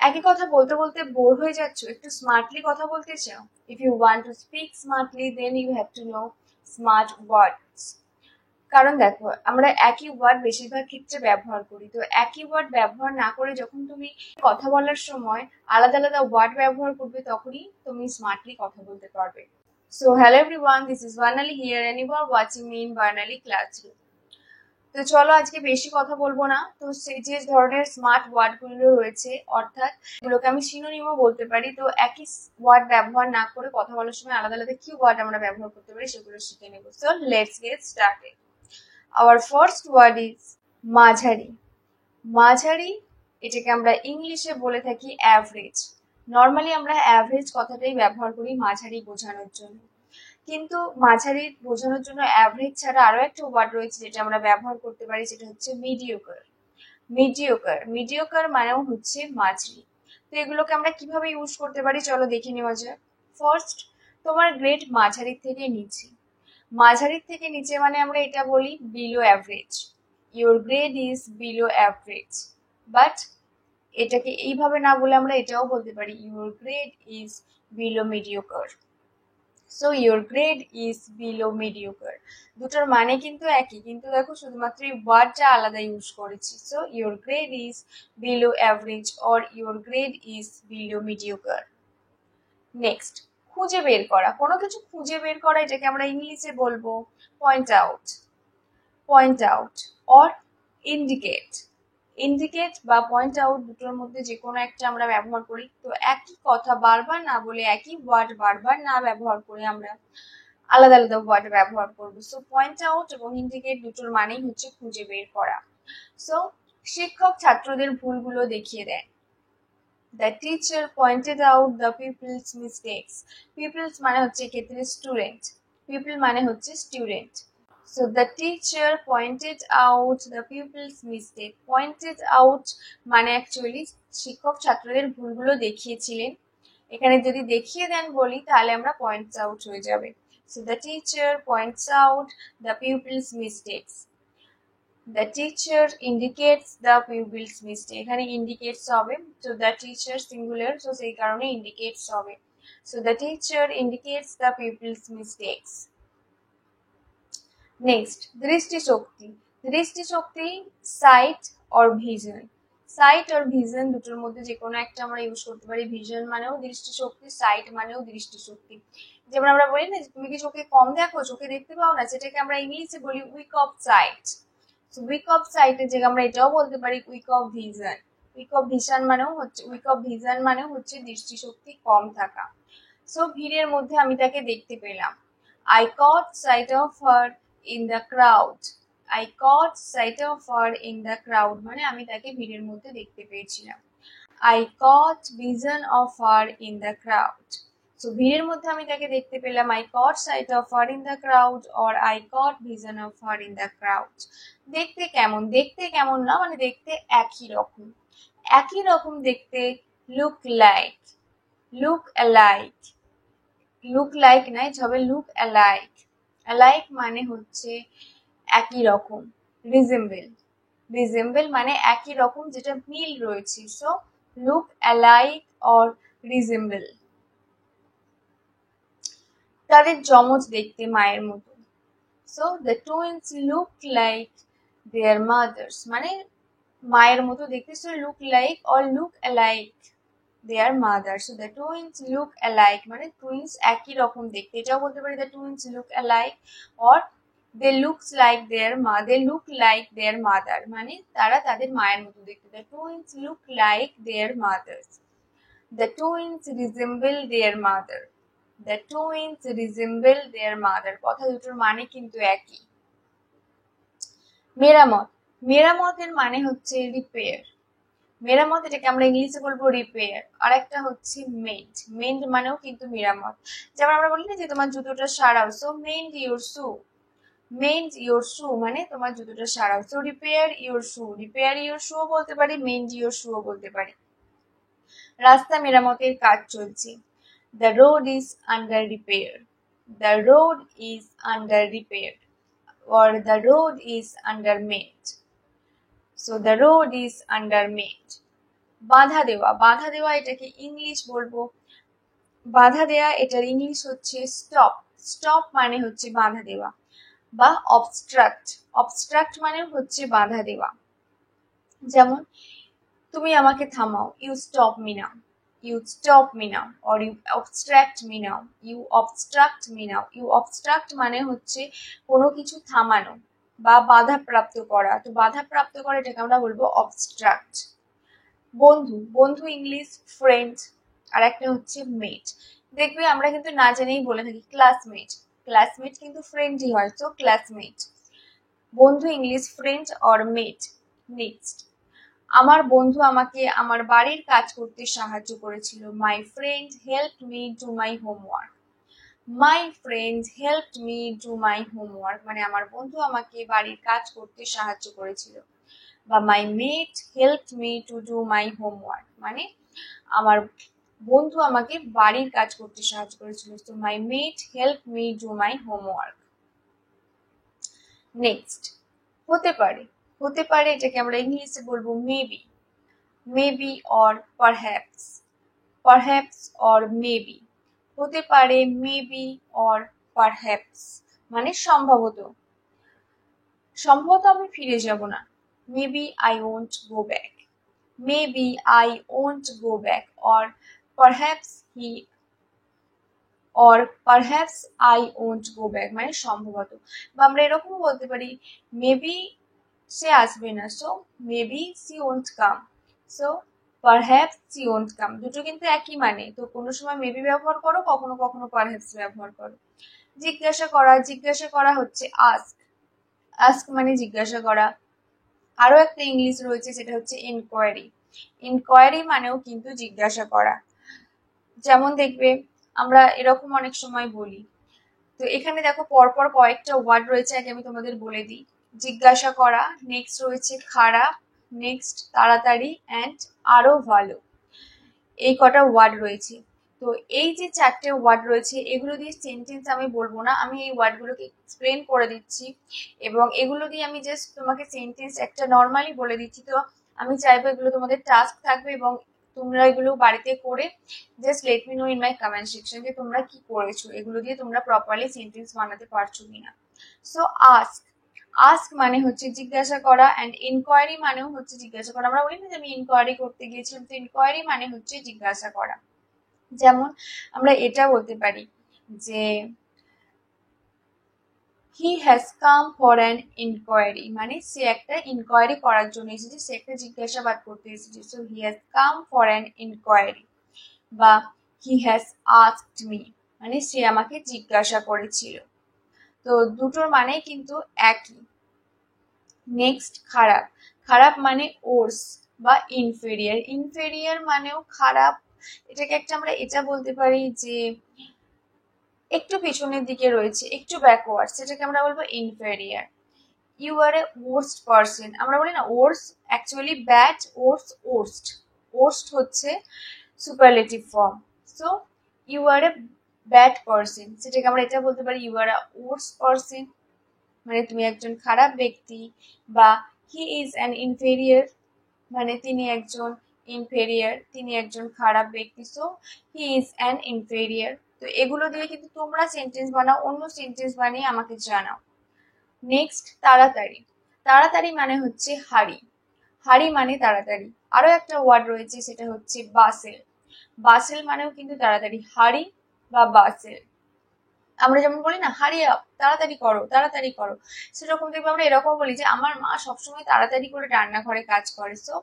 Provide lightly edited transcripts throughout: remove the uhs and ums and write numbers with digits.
একই কথা বলতে বলতে বোর হয়ে যাচ্ছ, একটু স্মার্টলি কথা বলতে চাও? If you want to speak smartly then you have to know smart words. কারণ দেখো, আমরা একই ওয়ার্ড বেশিরভাগ ক্ষেত্রে ব্যবহার করি, তো একই ওয়ার্ড ব্যবহার না করে যখন তুমি কথা বলার সময় আলাদা আলাদা ওয়ার্ড ব্যবহার করবে, তখনই তুমি স্মার্টলি কথা বলতে পারবে। So hello everyone, this is Barnali here and you are watching me in Barnali classroom. তো চলো আজকে বেশি কথা বলবো না। তো সেই যে ধরনের স্মার্ট ওয়ার্ড গুলো রয়েছে, অর্থাৎ এগুলোকে আমি সিনোনিমও বলতে পারি, তো একই ওয়ার্ড ব্যবহার না করে কথা বলার সময় আলাদা আলাদা কি ওয়ার্ড আমরা ব্যবহার করতে পারি সেগুলো শিখে নেব। So let's get started. Our first word is মাঝারি। মাঝারি, এটাকে আমরা ইংলিশে বলে থাকি অ্যাভারেজ। নর্মালি আমরা অ্যাভারেজ কথাটাই ব্যবহার করি মাঝারি বোঝানোর জন্য, কিন্তু মাঝারি বোঝানোর জন্য অ্যাভারেজ ছাড়া আরো একটা ওয়ার্ড রয়েছে যেটা আমরা ব্যবহার করতে পারি, সেটা হচ্ছে মিডিওকার। মিডিওকার, মিডিওকার মানেও হচ্ছে মাঝারি। তো এগুলোকে আমরা কিভাবে ইউজ করতে পারি চলো দেখে নেওয়া যাক। ফার্স্ট, তোমার গ্রেড মাঝারির থেকে নিচে। মাঝারির থেকে নিচে মানে আমরা এটা বলি below average. Your grade is below average. But এটাকে এইভাবে না বলে আমরা এটাও বলতে পারি your grade is below mediocre. So your grade is below mediocre, দুটোর মানে কিন্তু একই, কিন্তু দেখো শুধুমাত্র এই ওয়ার্ডটা আলাদা ইউজ করেছি। So your grade is below average or your grade is below mediocre. Next, খুঁজে বের করা। কোনো কিছু খুঁজে বের করা, এটাকে আমরা ইংলিশে বলবো point out. Point out or indicate. Indicate বা পয়েন্ট আউট দুটোর মধ্যে যে কোনো একটা আমরা ব্যবহার করি। তো একই কথা বারবার না বলে, একই ওয়ার্ড বারবার না ব্যবহার করে আমরা আলাদা আলাদা ওয়ার্ড ব্যবহার করবো। সো পয়েন্ট আউট এবং ইন্ডিকেট দুটোর মানেই হচ্ছে খুঁজে বের করা। সো শিক্ষক ছাত্রদের ভুলগুলো দেখিয়ে দেন। The teacher pointed out the pupils' mistakes. Pupils মানে হচ্ছে এক্ষেত্রে স্টুডেন্ট, পিপল মানে হচ্ছে student. So the teacher pointed out the pupils' mistake. Pointed out মানে অ্যাকচুয়ালি শিক্ষক ছাত্রদের ভুলগুলো দেখিয়েছিলেন। এখানে যদি দেখিয়ে দেন বলি তাহলে আমরা points out হয়ে যাবে। So the teacher points out the pupils' mistakes. The teacher indicates the pupils' mistake. এখানে indicates হবে, so the teacher singular, so সেই কারণে indicates হবে. So the teacher indicates the pupils' mistakes. Next, দৃষ্টিশক্তি। দৃষ্টিশক্তি sight or vision. Sight or vision দুটোর মধ্যে যে কোনো একটা আমরা ইউজ করতে পারি। ভিশন মানেও দৃষ্টিশক্তি, সাইট মানেও দৃষ্টিশক্তি। যেমন আমরা বলি না, তুমি কি চোখে কম দেখো, চোখে দেখতে পাও না, সেটাকে আমরা ইংলিশে বলি weak of sight. Weak of সাইটের জায়গায় আমরা এটাও বলতে পারি weak of vision. Weak of vision মানেও হচ্ছে, উইক অফ ভিশন মানেও হচ্ছে দৃষ্টিশক্তি কম থাকা। সো ভিড়ের মধ্যে আমি তাকে দেখতে পেলাম। I caught sight of her in the crowd. I caught sight of her in the crowd মানে আমি তাকে ভিড়ের মধ্যে দেখতে পেয়েছিলাম। I caught vision of her in the crowd. So ভিড়ের মধ্যে আমি তাকে দেখতে পেলাম। I caught sight of her in the crowd or I caught vision of her in the crowd. দেখতে কেমন? দেখতে কেমন না মানে দেখতে একই রকম। একই রকম দেখতে look like. Look alike. Look like না, এটা হবে লুক অ্যালাইক। অ্যালাইক মানে হচ্ছে একই রকম। রিজেম্বল, রিজেম্বল মানে একই রকম, যেটা মিল রয়েছে। So look alike or resemble. তাদের জমজ দেখতে মায়ের মতো। So the twins look like there mother's মানে মায়ের মতো দেখতে। So look like or look alike their mother. So the twins look alike মানে twins একই রকম দেখতে। এটাও বলতে পারি the twins look alike or they looks like their mother. They look like their mother মানে তারা তাদের মায়ের মতো দেখতে। The twins look like their mothers. The twins resemble their mother. The twins resemble their mother. কথা দুটোর মানে কিন্তু একই। মেরামত। মেরামতের মানে হচ্ছে রিপেয়ার। মেরামত, এটাকে আমরা ইংলিশে বলবো রিপেয়ার। আর একটা হচ্ছে মেন্ড। মেন্ড মানেও কিন্তু মেরামত। যেমন আমরা বলি না যে তোমার জুতোটা সারাও, so mend your shoe. Mend your shoe মানে তোমার জুতোটা সারাও। So repair your shoe. Repair your shoe বলতে পারি, মেন্ড ইউর শু বলতে পারি। রাস্তা মেরামতের কাজ চলছে। The road is under repair. The road is under repair or the road is under made. So the road is under made. বাধা দেওয়া, বাধা দেওয়া এটাকে ইংলিশ বলবো, বাধা দেওয়া এটার ইংলিশ হচ্ছে স্টপ। স্টপ মানে হচ্ছে বাধা দেওয়া। বা অবস্ট্রাক্ট, অবস্ট্রাক্ট মানে হচ্ছে বাধা দেওয়া। যেমন তুমি আমাকে থামাও, you stop me now, you stop me now, or you obstruct me now, you obstruct me now. You obstruct মানে হচ্ছে কোনো কিছু থামানো বা বাধাপ্রাপ্ত করা। তো বাধাপ্রাপ্ত করা এটাকে আমরা বলবো অবস্ট্রাক্ট। বন্ধু, বন্ধু ইংলিশ ফ্রেন্ড, আর একটা হচ্ছে মেট। দেখবে আমরা কিন্তু না জেনেই বলে থাকি ক্লাসমেট, ক্লাসমেট কিন্তু ফ্রেন্ডই হয়, তো ক্লাসমেট। বন্ধু English friend or mate. Next, আমার বন্ধু আমাকে আমার বাড়ির কাজ করতে সাহায্য করেছিল। My friend help me do my homework. My friend help me do my homework মানে আমার বন্ধু আমাকে বাড়ির কাজ করতে সাহায্য করেছিল। বা my mate help me to do my homework মানে আমার বন্ধু আমাকে বাড়ির কাজ করতে সাহায্য করেছিল। তো my mate help me do my homework. Next, হতে পারে, হতে পারে এটাকে আমরা ইংলিশে বলবো maybe, maybe or perhaps, perhaps or maybe. হতে পারে, মেবি অর পারহ্যাপস মানে সম্ভবত, সম্ভবত আমি ফিরে যাব না। Maybe I won't go back, maybe I won't go back or perhaps he, or perhaps I won't go back মানে সম্ভবত। বা আমরা এরকম বলতে পারি মেবি সে আসবে না, so maybe she won't come, so perhaps she won't come. দুটো কিন্তু একই মানে, তো কোনো সময় মেবি ব্যবহার করো, কখনো কখনো পারহ্যাপস ব্যবহার করো। জিজ্ঞাসা করা, জিজ্ঞাসা করা হচ্ছে আস্ক, আস্ক মানে জিজ্ঞাসা করা। আরো একটা ইংলিশ রয়েছে সেটা হচ্ছে ইনকোয়ারি, ইনকোয়ারি মানেও কিন্তু জিজ্ঞাসা করা। যেমন দেখবে আমরা এরকম অনেক সময় বলি, তো এখানে দেখো পরপর কয়েকটা ওয়ার্ড রয়েছে, আগে আমি তোমাদের বলে দিই। জিজ্ঞাসা করা, নেক্সট রয়েছে খারাপ, নেক্সট তাড়াতাড়ি, অ্যান্ড আরো ভালো। এই কটা ওয়ার্ড রয়েছে। তো এই যে চারটে ওয়ার্ড রয়েছে এগুলো দিয়ে সেন্টেন্স আমি বলবো না, আমি এই ওয়ার্ডগুলোকে এক্সপ্লেন করে দিচ্ছি এবং এগুলো দিয়ে আমি জাস্ট তোমাকে সেন্টেন্স একটা নর্মালি বলে দিচ্ছি। তো আমি চাইবো এগুলো তোমাদের টাস্ক থাকবে এবং তোমরা এগুলো বাড়িতে করে just let me no in my comment section যে তোমরা কি করেছো, এগুলো দিয়ে তোমরা প্রপারলি সেন্টেন্স বানাতে পারছো কিনা। সো আস্ক, আস্ক মানে হচ্ছে জিজ্ঞাসা করা, অ্যান্ড ইনকোয়ারি মানেও হচ্ছে জিজ্ঞাসা করা। আমরা বলি না যে আমি ইনকোয়ারি করতে গিয়েছিলাম, তো ইনকোয়ারি মানে হচ্ছে জিজ্ঞাসা করা। যেমন আমরা এটা বলতে পারি যে he has come for an enquiry মানে সে একটা ইনকোয়ারি করার জন্য এসেছে, সে একটা জিজ্ঞাসাবাদ করতে এসেছে। So he has come for an enquiry. বা হি হ্যাজ আস্কড মি মানে সে আমাকে জিজ্ঞাসা করেছিল। তো দুটোর মানে কিন্তু একই। নেক্সট খারাপ, খারাপ মানে ওর্স বা ইনফেরিয়ার, ইনফেরিয়ার মানেও খারাপ। এটাকে একটা আমরা এটা বলতে পারি যে একটু পিছনের দিকে রয়েছে, একটু ব্যাকওয়ার্ড, সেটাকে আমরা বলবো inferior. You are a worst person, আমরা বলি না worse, actually bad, worse worst, worst হচ্ছে superlative form. So you are a bad person, সেটাকে আমরা এটা বলতে পারি you are a worst person মানে তুমি একজন খারাপ ব্যক্তি। বা হি ইজ অ্যান ইনফেরিয়ার মানে তিনি একজন ইনফেরিয়ার, তিনি একজন খারাপ ব্যক্তি। So he is an inferior. তো এগুলো দিয়ে কিন্তু তোমরা সেন্টেন্স বানাও, অন্য সেন্টেন্স বানিয়ে আমাকে জানাও। নেক্সট তাড়াতাড়ি, তাড়াতাড়ি মানে হচ্ছে হারি, হারি মানে তাড়াতাড়ি। আরো একটা ওয়ার্ড রয়েছে সেটা হচ্ছে বাসেল, বাসেল মানেও কিন্তু তাড়াতাড়ি, হারি বা বাসেল। আমরা যেমন বলি না হারি আপ, তাড়াতাড়ি করো, তাড়াতাড়ি করো, সেরকম দেখবে আমরা এরকম বলি যে আমার মা সবসময় তাড়াতাড়ি করে রান্নাঘরে কাজ করে। So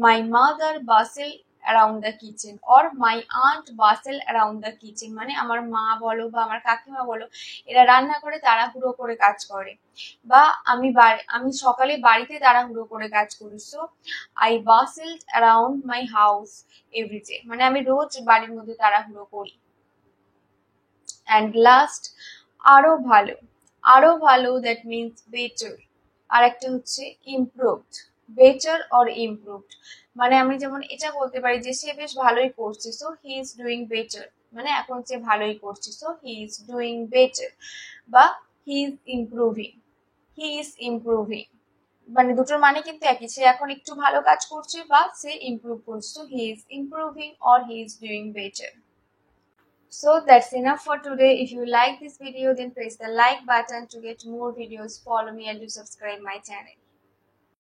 my mother bustle around the kitchen or my aunt bustle around the kitchen মানে আমার মা বলো বা আমার কাকিমা বলো এরা রান্না করে তাড়াহুড়ো করে কাজ করে। বা আমি সকালে বাড়িতে তাড়াহুড়ো করে কাজ করি। So I bustled around my house every day মানে আমি রোজ বাড়ির মধ্যে তাড়াহুড়ো করি। অ্যান্ড লাস্ট আরো ভালো, আরো ভালো দ্যাট মিনস বেটার। আর একটা হচ্ছে ইমপ্রুভড, বেটার অর ইমপ্রুভড মানে আমি যেমন এটা বলতে পারি যে সে বেশ ভালোই করছে। So he is doing better মানে এখন সে ভালোই করছে। So he is doing better বা he is improving, he is improving. মানে দুটোর মানে কিন্তু একই, সে এখন একটু ভালো কাজ করছে বা সে ইমপ্রুভ করছে, so he is improving or he is doing better. So that's enough for today. If you like this video, then press the like button to get more videos. Follow me and do subscribe my channel.